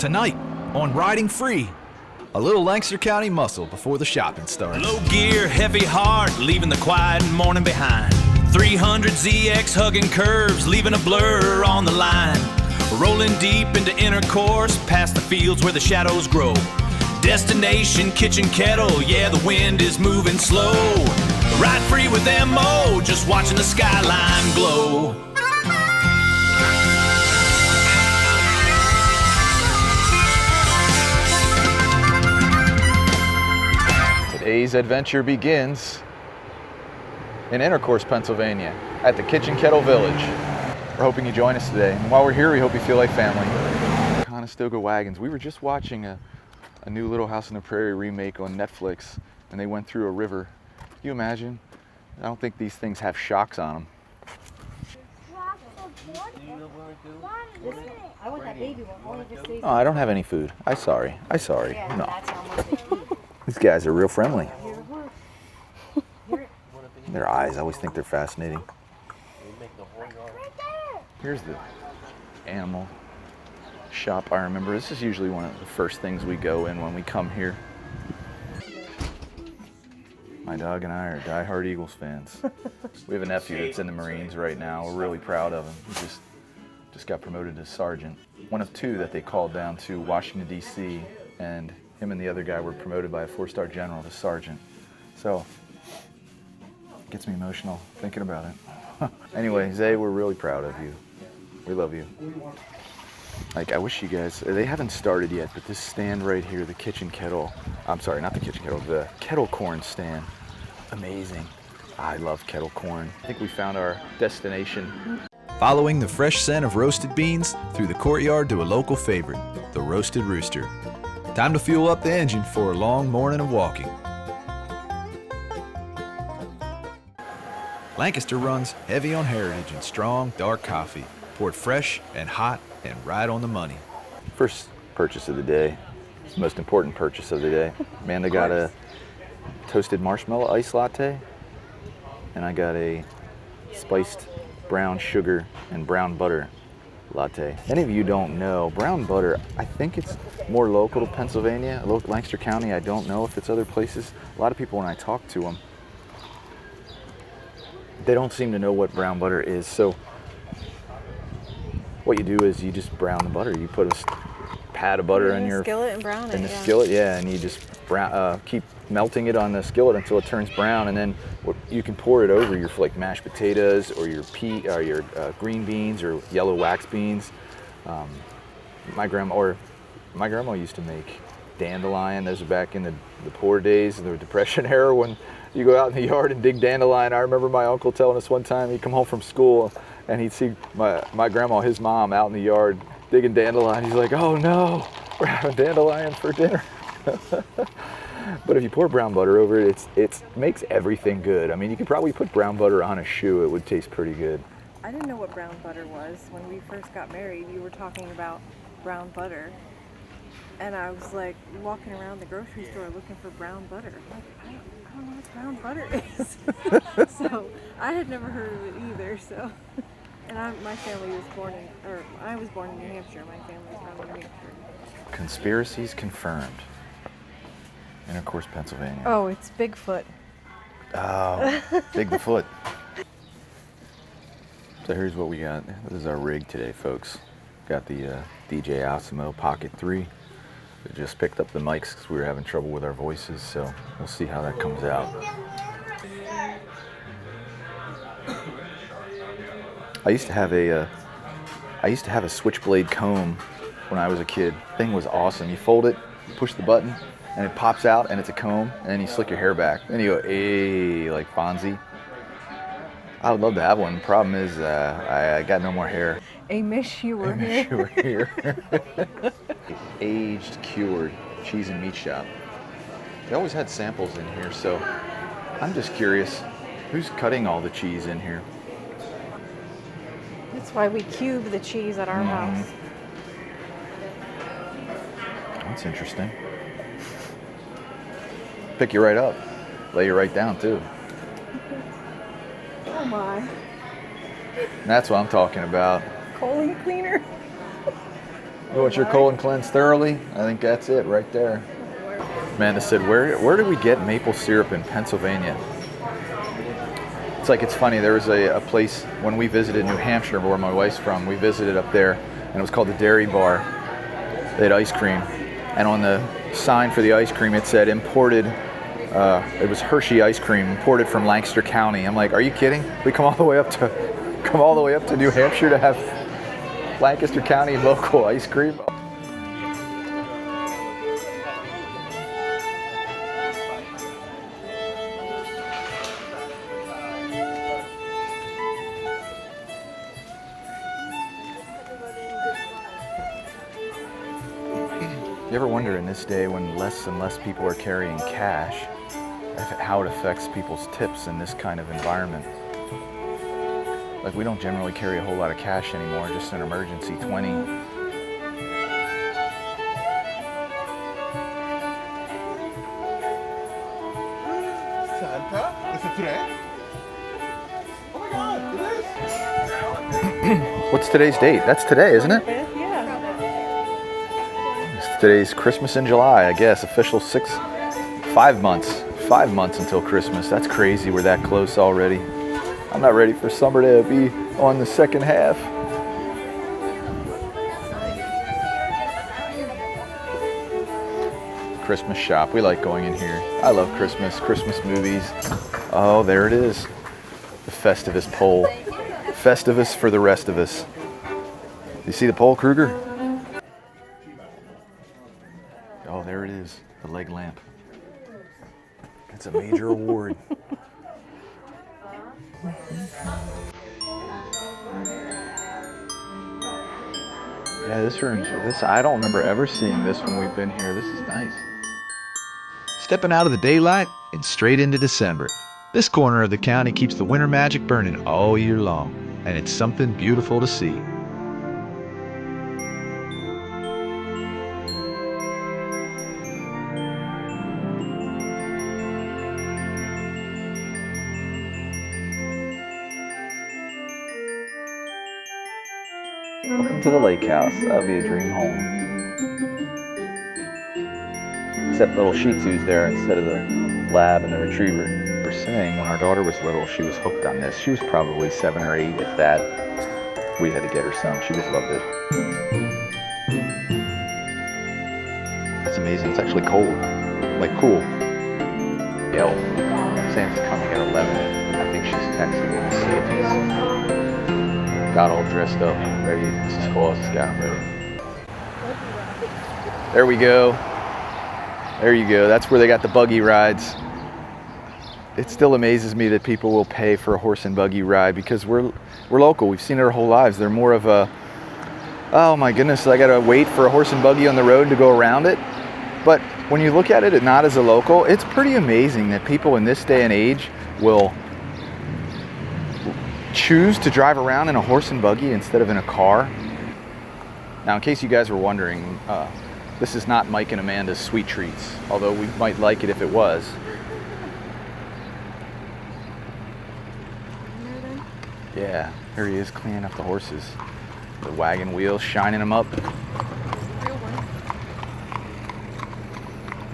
Tonight on Riding Free, a little Lancaster County muscle before the shopping starts. Low gear, heavy heart, leaving the quiet morning behind. 300 ZX hugging curves, leaving a blur on the line. Rolling deep into intercourse, past the fields where the shadows grow. Destination Kitchen Kettle, yeah, the wind is moving slow. Ride free with MO, just watching the skyline glow. Today's adventure begins in Intercourse, Pennsylvania, at the Kitchen Kettle Village. We're hoping you join us today. And while we're here, we hope you feel like family. Conestoga Wagons. We were just watching a new Little House on the Prairie remake on Netflix, and they went through a river. Can you imagine? I don't think these things have shocks on them. I want that baby one. Oh, I don't have any food. I'm sorry. Yeah, No. that's how much they eat. These guys are real friendly. Their eyes, I always think they're fascinating. Here's the animal shop. I remember this is usually one of the first things we go in when we come here. My dog and I are diehard Eagles fans. We have a nephew that's in the Marines right now. We're really proud of him. He just got promoted to sergeant. One of two that they called down to Washington, D.C., and him and the other guy were promoted by a 4-star general to sergeant. So, it gets me emotional thinking about it. Anyway, Zay, we're really proud of you. We love you. Like, I wish you guys, they haven't started yet, but this stand right here, the kitchen kettle, I'm sorry, not the kitchen kettle, the kettle corn stand, amazing. I love kettle corn. I think we found our destination. Following the fresh scent of roasted beans through the courtyard to a local favorite, the Roasted Rooster. Time to fuel up the engine for a long morning of walking. Lancaster runs heavy on heritage and strong, dark coffee, poured fresh and hot and right on the money. First purchase of the day, most important purchase of the day. Amanda got a toasted marshmallow ice latte, and I got a spiced brown sugar and brown butter latte. Any of you don't know, brown butter, I think it's more local to Pennsylvania, Lancaster County. I don't know if it's other places. A lot of people, when I talk to them, they don't seem to know what brown butter is. So what you do is you just brown the butter. You put a pat of butter in your skillet and brown it. In the skillet, yeah, and you just keep melting it on the skillet until it turns brown, and then you can pour it over your like mashed potatoes or your green beans or yellow wax beans. My grandma used to make dandelion. Those are back in the poor days of the Depression era when you go out in the yard and dig dandelion. I remember my uncle telling us one time he'd come home from school and he'd see my grandma, his mom, out in the yard digging dandelion. He's like, "Oh no, we're having dandelion for dinner." But if you pour brown butter over it, it makes everything good. I mean, you could probably put brown butter on a shoe. It would taste pretty good. I didn't know what brown butter was. When we first got married, you were talking about brown butter. And I was like walking around the grocery store looking for brown butter. I'm like, I don't know what brown butter is. So I had never heard of it either. So, and my family was born I was born in New Hampshire. My family is from New Hampshire. Conspiracies confirmed. Intercourse, Pennsylvania. Oh, it's Bigfoot. Oh, Bigfoot. So here's what we got. This is our rig today, folks. Got the DJ Osmo Pocket 3. We just picked up the mics because we were having trouble with our voices, so we'll see how that comes out. I used to have a switchblade comb when I was a kid. Thing was awesome. You fold it, push the button, and it pops out, and it's a comb, and then you slick your hair back. Then you go, "Ay," like Fonzie. I would love to have one. The problem is, I got no more hair. A miss you were here. You were here. Aged, cured cheese and meat shop. They always had samples in here, so I'm just curious, who's cutting all the cheese in here? That's why we cube the cheese at our house. That's interesting. Pick you right up. Lay you right down, too. Oh my. That's what I'm talking about. Colon cleaner. You want your colon cleansed thoroughly? I think that's it right there. Amanda said, where do we get maple syrup in Pennsylvania? It's like, it's funny, there was a place when we visited New Hampshire, where my wife's from, we visited up there, and it was called the Dairy Bar. They had ice cream, and on the sign for the ice cream it said imported, it was Hershey ice cream, imported from Lancaster County. I'm like, are you kidding? We come all the way up to New Hampshire to have Lancaster County local ice cream? You ever wonder in this day when less and less people are carrying cash, how it affects people's tips in this kind of environment? Like, we don't generally carry a whole lot of cash anymore, just an emergency 20. Santa? Is it today? Oh my God, it is! What's today's date? That's today, isn't it? Yeah. Today's Christmas in July, I guess. Official 5 months. 5 months until Christmas. That's crazy, we're that close already. I'm not ready for summer to be on the second half. Christmas shop, we like going in here. I love Christmas movies. Oh, there it is. The Festivus pole. Festivus for the rest of us. You see the pole, Kruger? Oh, there it is, the leg lamp. It's a major award. Yeah, this I don't remember ever seeing this when we've been here. This is nice. Stepping out of the daylight and straight into December. This corner of the county keeps the winter magic burning all year long, and it's something beautiful to see. Welcome to the lake house. That'll be a dream home. Except little Shih Tzu's there instead of the lab and the retriever. We were saying when our daughter was little, she was hooked on this. She was probably 7 or 8, if that. We had to get her some. She just loved it. That's amazing. It's actually cold. Like cool. Yell. Sam's coming at 11. I think she's texting me to see if he's got all dressed up, ready. Mrs. Claus has got him ready. There we go. There you go. That's where they got the buggy rides. It still amazes me that people will pay for a horse and buggy ride because we're local. We've seen it our whole lives. They're more of a, oh my goodness, I gotta wait for a horse and buggy on the road to go around it. But when you look at it not as a local, it's pretty amazing that people in this day and age will choose to drive around in a horse and buggy instead of in a car. Now, in case you guys were wondering, this is not Mike and Amanda's sweet treats, although we might like it if it was. Yeah, here he is cleaning up the horses. The wagon wheels, shining them up.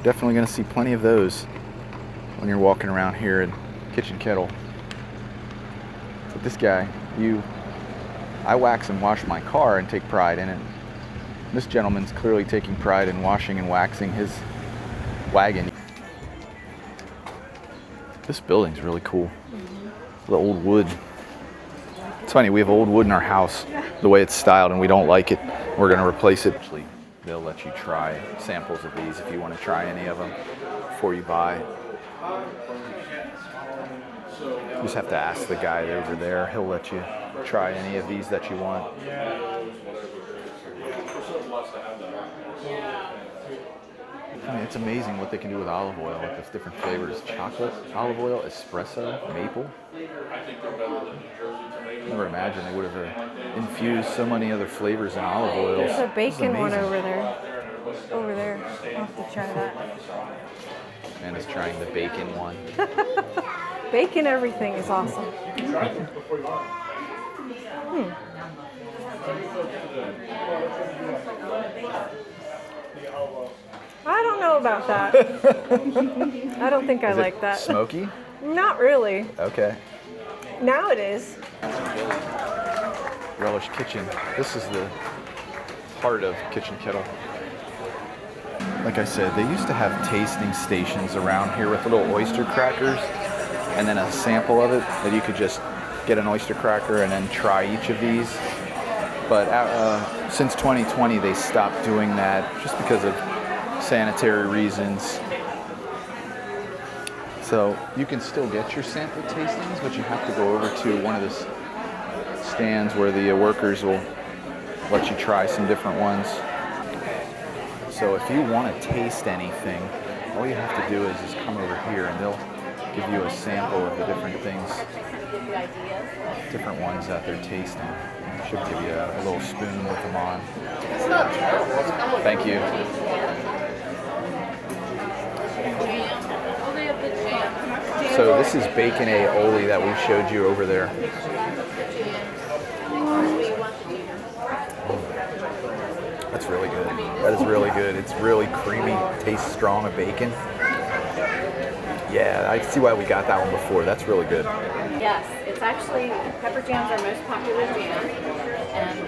Definitely gonna see plenty of those when you're walking around here in Kitchen Kettle. But this guy, I wax and wash my car and take pride in it. This gentleman's clearly taking pride in washing and waxing his wagon. This building's really cool. The old wood. It's funny, we have old wood in our house, the way it's styled, and we don't like it. We're gonna replace it. Actually, they'll let you try samples of these if you want to try any of them before you buy. You just have to ask the guy over there. He'll let you try any of these that you want. I mean, it's amazing what they can do with olive oil, with the different flavors. Chocolate, olive oil, espresso, maple. Never imagined they would have infused so many other flavors in olive oils. There's a bacon one over there. Over there. I'll have to try that. Anna's trying the bacon one. Bacon everything is awesome. I don't know about that. I don't think I Is like it that. smoky? Not really. Okay. Now it is. Relish Kitchen. This is the heart of Kitchen Kettle. Like I said, they used to have tasting stations around here with little oyster crackers and then a sample of it that you could just get an oyster cracker and then try each of these. But since 2020, they stopped doing that just because of sanitary reasons. So you can still get your sample tastings, but you have to go over to one of the stands where the workers will let you try some different ones. So if you want to taste anything, all you have to do is just come over here and they'll give you a sample of the different things, different ones that they're tasting. Should give you a little spoon with them on. Thank you. So this is bacon aioli that we showed you over there. That's really good. That is really good. It's really creamy, tastes strong of bacon. Yeah, I see why we got that one before. That's really good. Yes, it's actually, pepper jam's our most popular jam, and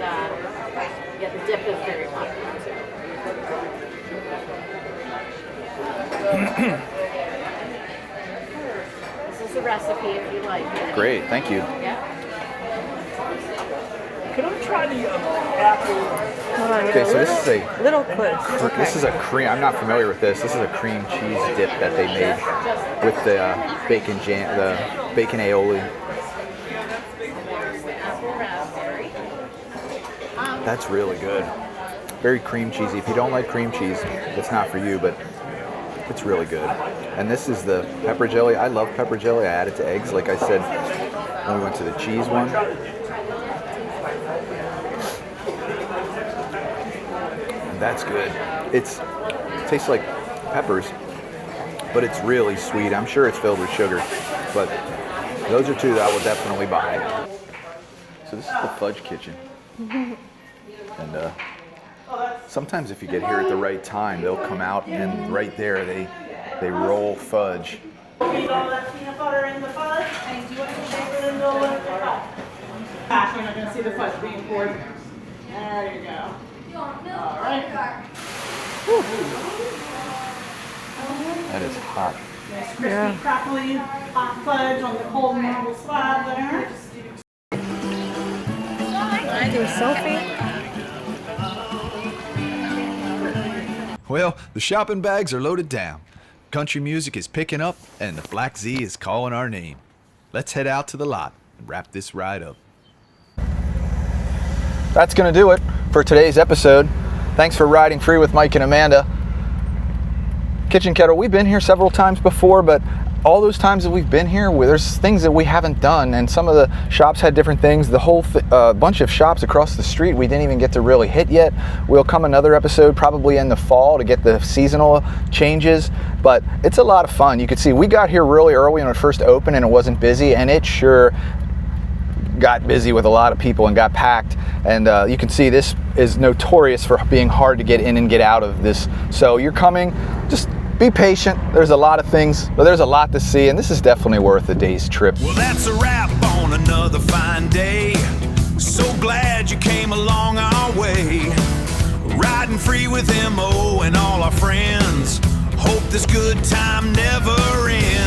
yeah, the dip is very popular too. This is the recipe if you like it. Great, thank you. Yeah. Can I try the apple? Hold on, Okay, so this is a little close. This is a cream. I'm not familiar with this. This is a cream cheese dip that they made with the bacon jam, the bacon aioli. That's really good. Very cream cheesy. If you don't like cream cheese, it's not for you, but it's really good. And this is the pepper jelly. I love pepper jelly. I add it to eggs, like I said when we went to the cheese one. That's good. It tastes like peppers, but it's really sweet. I'm sure it's filled with sugar, but those are two that I will definitely buy. So this is the fudge kitchen. And sometimes if you get here at the right time, they'll come out and right there they roll fudge. Beat all that peanut butter in the fudge, and do you want to shake it in the middle of the fudge? Gosh, you're not going to see the fudge being poured. There you go. All right. That is hot. Nice crispy, crackly, hot fudge on the cold marble slab there. I do selfie. Well, the shopping bags are loaded down. Country music is picking up, and the Black Z is calling our name. Let's head out to the lot and wrap this ride up. That's going to do it for today's episode. Thanks for riding free with Mike and Amanda. Kitchen Kettle, we've been here several times before, but all those times that we've been here, there's things that we haven't done, and some of the shops had different things. The whole bunch of shops across the street we didn't even get to really hit yet. We'll come another episode probably in the fall to get the seasonal changes, but it's a lot of fun. You can see we got here really early when it first opened and it wasn't busy, and it sure got busy with a lot of people and got packed. And you can see this is notorious for being hard to get in and get out of this. So you're coming, just be patient. There's a lot of things, but there's a lot to see, and this is definitely worth a day's trip. Well, that's a wrap on another fine day. So glad you came along our way. Riding free with MO and all our friends. Hope this good time never ends.